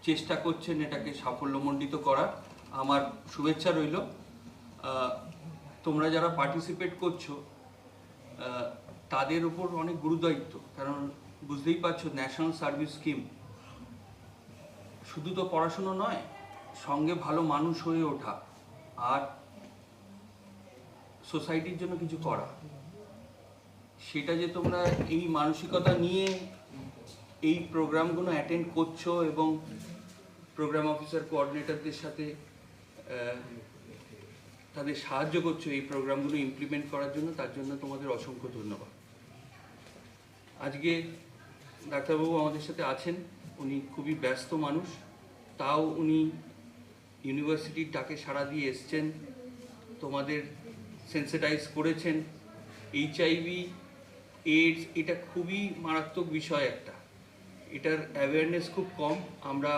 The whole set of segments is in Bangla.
চেষ্টা করছেন এটাকে সাফল্যমণ্ডিত করার। আমার শুভেচ্ছা রইল। তোমরা যারা পার্টিসিপেট করছো তাদের উপর অনেক গুরুদায়িত্ব, কারণ বুঝতেই পারছো ন্যাশনাল সার্ভিস স্কিম শুধু তো পড়াশুনো নয়, সঙ্গে ভালো মানুষ হয়ে ওঠা আর সোসাইটির জন্য কিছু করা। সেটা যে তোমরা এই মানসিকতা নিয়ে এই প্রোগ্রামগুলো অ্যাটেন্ড করছো এবং প্রোগ্রাম অফিসার কোঅর্ডিনেটরদের সাথে তাদের সাহায্য করছো এই প্রোগ্রামগুলো ইমপ্লিমেন্ট করার জন্য, তার জন্য তোমাদের অসংখ্য ধন্যবাদ। আজকে ডাক্তারবাবু আমাদের সাথে আছেন, উনি খুবই ব্যস্ত মানুষ, তাও উনি ইউনিভার্সিটির ডাকে সাড়া দিয়ে এসছেন, তোমাদের সেন্সিটাইজ করেছেন। এইচআইভি এইডস এটা খুবই মারাত্মক বিষয় একটা, এটার অ্যাওয়ারনেস খুব কম। আমরা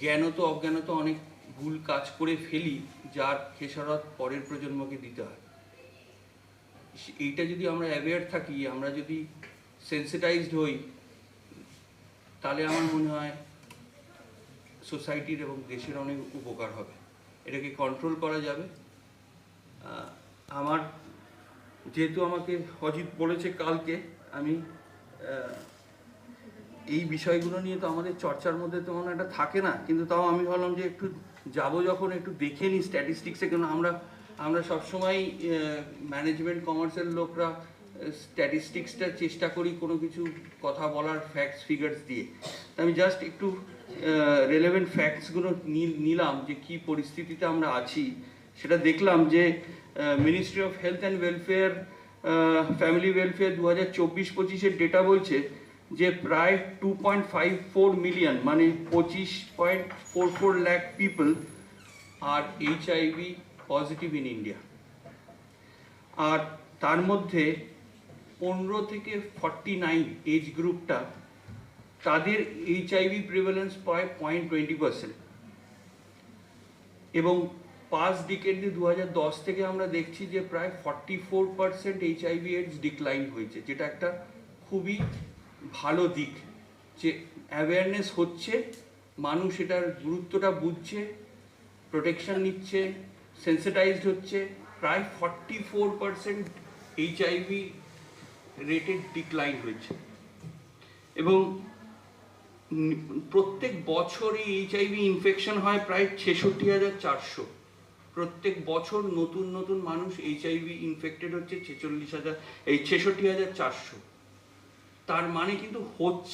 জ্ঞানত অজ্ঞানত অনেক ভুল কাজ করে ফেলি, যার খেসারত পরের প্রজন্মকে দিতে হয়। এইটা যদি আমরা অ্যাওয়্যার থাকি, আমরা যদি সেন্সিটাইজড হই, তাহলে আমার মনে হয় সোসাইটির এবং দেশের অনেক উপকার হবে, এটাকে কন্ট্রোল করা যাবে। আমার যেহেতু আমাকে অজিত বলেছে কালকে, আমি এই বিষয়গুলো নিয়ে তো আমাদের চর্চার মধ্যে তেমন একটা থাকে না, কিন্তু তাও আমি ভাবলাম যে একটু যাবো যখন একটু দেখে নিই স্ট্যাটিস্টিক্সে, কেন আমরা সবসময় ম্যানেজমেন্ট কমার্সের লোকরা স্ট্যাটিস্টিক্সটা চেষ্টা করি কোনো কিছু কথা বলার ফ্যাক্টস ফিগার্স দিয়ে। আমি জাস্ট একটু রেলেভেন্ট ফ্যাক্টসগুলো নিলাম যে কী পরিস্থিতিতে আমরা আছি। সেটা দেখলাম যে ministry of health and welfare family welfare 2024-25-এর ডেটা বলছে যে প্রায় 2.54 মিলিয়ন, মানে 25.44 lakh people are HIV positive in India. আর তার মধ্যে 15 থেকে 49 এজ গ্রুপটা, তাদের এইচআইভি প্রিভ্যালেন্স প্রায় 0.20%। এবং পাঁচ ডিকেডে 2010 থেকে আমরা দেখছি যে প্রায় 44% এইচআইভি এইডস ডিক্লাইন হয়েছে, যেটা একটা খুবই ভালো দিক, যে অ্যাওয়ারনেস হচ্ছে, মানুষ এটার গুরুত্বটা বুঝছে, প্রোটেকশন নিচ্ছে, সেন্সিটাইজড হচ্ছে। প্রায় 44% এইচআইভি রেটেড ডিক্লাইন হয়েছে। এবং প্রত্যেক বছরই এইচআইভি ইনফেকশন হয় প্রায় 66,400। প্রত্যেক বছর নতুন নতুন মানুষ এইচআইভি ইনফেক্টেড হচ্ছে 46,000, এই 66,400। তার মানে কিন্তু হচ্ছে